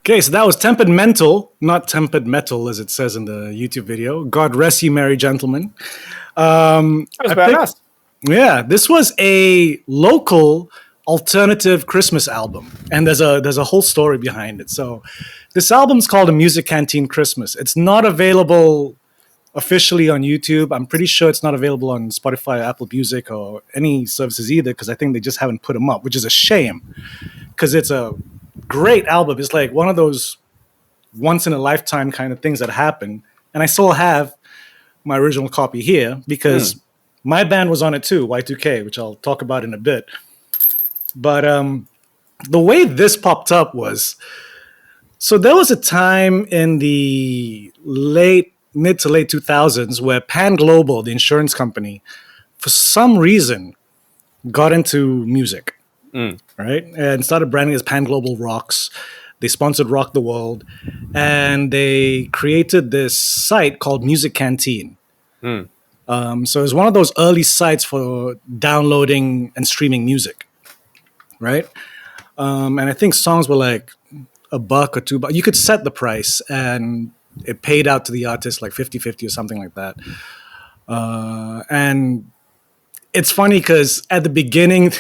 Okay, so that was Tempered Mental, not Tempered Metal, as it says in the YouTube video. God rest you, merry gentlemen. That was badass. Yeah, this was a local alternative Christmas album, and there's a whole story behind it. So, this album's called A Music Canteen Christmas. It's not available officially on YouTube. I'm pretty sure it's not available on Spotify, or Apple Music, or any services either, because I think they just haven't put them up, which is a shame, because it's a great album. It's like one of those once in a lifetime kind of things that happen, and I still have my original copy here because my band was on it too, Y2K, which I'll talk about in a bit. But the way this popped up was, so there was a time in the mid to late 2000s where Pan Global, the insurance company, for some reason got into music, right? And started branding as Pan Global Rocks. They sponsored Rock the World, and they created this site called Music Canteen. So it's one of those early sites for downloading and streaming music, right? And I think songs were like $1 or $2. You could set the price, and it paid out to the artist like 50-50 or something like that. And it's funny because at the beginning,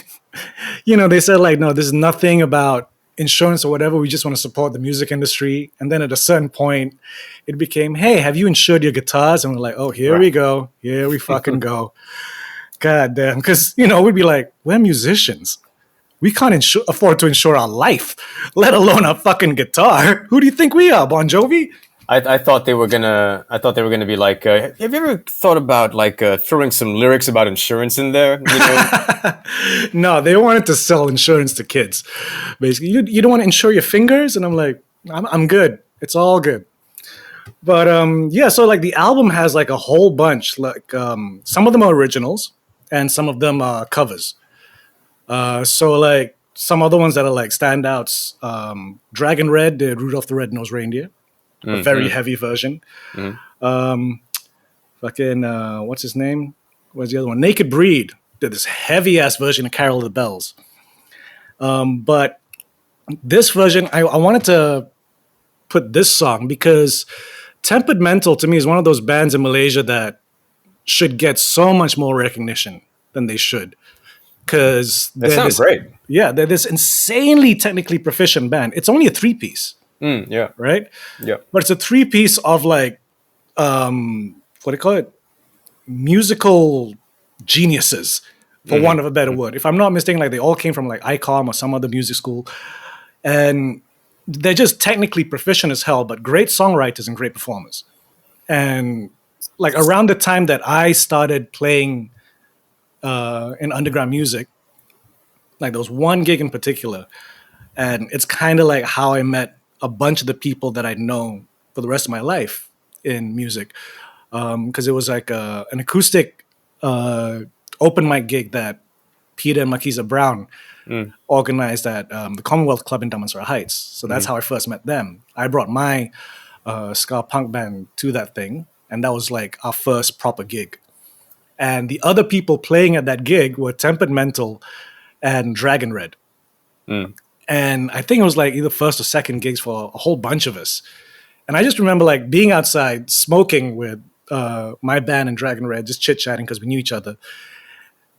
they said like, no, there's nothing about insurance or whatever. We just want to support the music industry. And then at a certain point, it became, hey, have you insured your guitars? And we're like, oh, here we go. Here we fucking go. God damn. Because, we'd be like, we're musicians. We can't afford to insure our life, let alone our fucking guitar. Who do you think we are, Bon Jovi? I thought they were gonna. I thought they were gonna be like. Have you ever thought about like throwing some lyrics about insurance in there? No, they wanted to sell insurance to kids. Basically, you don't want to insure your fingers, and I'm like, I'm good. It's all good. But so like the album has like a whole bunch. Like some of them are originals, and some of them are covers. So like some other ones that are like standouts. Dragon Red did Rudolph the Red-Nosed Reindeer. A very heavy version. What's his name? What's the other one? Naked Breed did this heavy ass version of Carol of the Bells. But this version, I wanted to put this song because Tempered Mental to me is one of those bands in Malaysia that should get so much more recognition than they should. Because that sounds great. Yeah, they're this insanely technically proficient band. It's only a 3-piece. Yeah. Right? Yeah. But it's a 3-piece of like, what do you call it? Musical geniuses, for want of a better word. If I'm not mistaken, like they all came from like ICOM or some other music school. And they're just technically proficient as hell, but great songwriters and great performers. And like around the time that I started playing in underground music, like there was one gig in particular, and it's kind of like how I met a bunch of the people that I'd known for the rest of my life in music. Because it was like an acoustic open mic gig that Peter and Makisa Brown organized at the Commonwealth Club in Damansara Heights. So that's how I first met them. I brought my ska punk band to that thing, and that was like our first proper gig. And the other people playing at that gig were Tempered Mental and Dragon Red. And I think it was like either first or second gigs for a whole bunch of us. And I just remember like being outside smoking with my band and Dragon Red, just chit-chatting because we knew each other.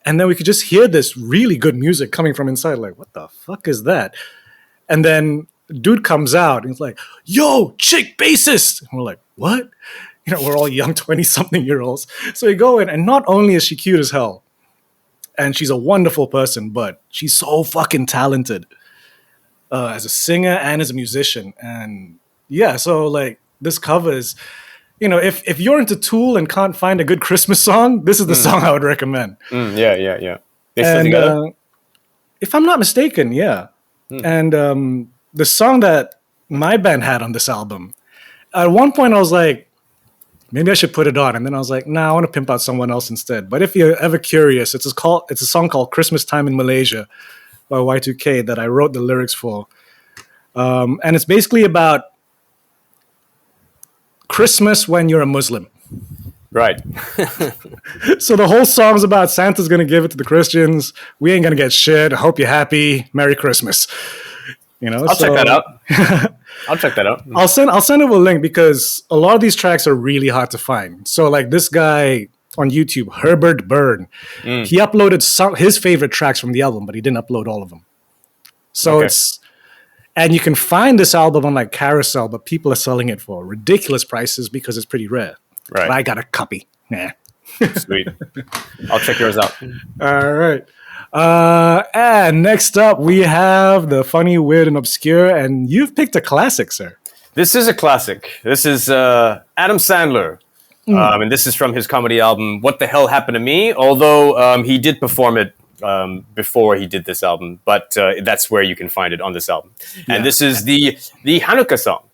And then we could just hear this really good music coming from inside. Like, what the fuck is that? And then dude comes out and he's like, yo, chick bassist. And we're like, what? We're all young 20-something-year-olds. So we go in, and not only is she cute as hell, and she's a wonderful person, but she's so fucking talented as a singer and as a musician. And yeah, so like this covers, if you're into Tool and can't find a good Christmas song, this is the song I would recommend. Yeah. They still together? If I'm not mistaken, yeah. And the song that my band had on this album, at one point I was like, maybe I should put it on. And then I was like, nah, I want to pimp out someone else instead. But if you're ever curious, it's a song called Christmas Time in Malaysia by Y2K that I wrote the lyrics for. And it's basically about Christmas when you're a Muslim. Right. So the whole song's about Santa's going to give it to the Christians. We ain't going to get shit. I hope you're happy. Merry Christmas. You know, I'll check that out. I'll check that out. I'll send him a link because a lot of these tracks are really hard to find. So like this guy on YouTube, Herbert Byrne, he uploaded his favorite tracks from the album, but he didn't upload all of them. So and you can find this album on like Carousel, but people are selling it for ridiculous prices because it's pretty rare. Right. But I got a copy. Nah. Sweet. I'll check yours out. All right. And next up, we have the funny, weird, and obscure. And you've picked a classic, sir. This is a classic. This is Adam Sandler. And this is from his comedy album, What the Hell Happened to Me? Although he did perform it before he did this album. But that's where you can find it on this album. Yeah. And this is the Hanukkah song.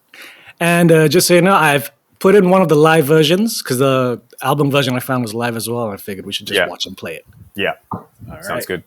And just so you know, I've put in one of the live versions because the album version I found was live as well. And I figured we should just watch and play it. Yeah. All Sounds right. good.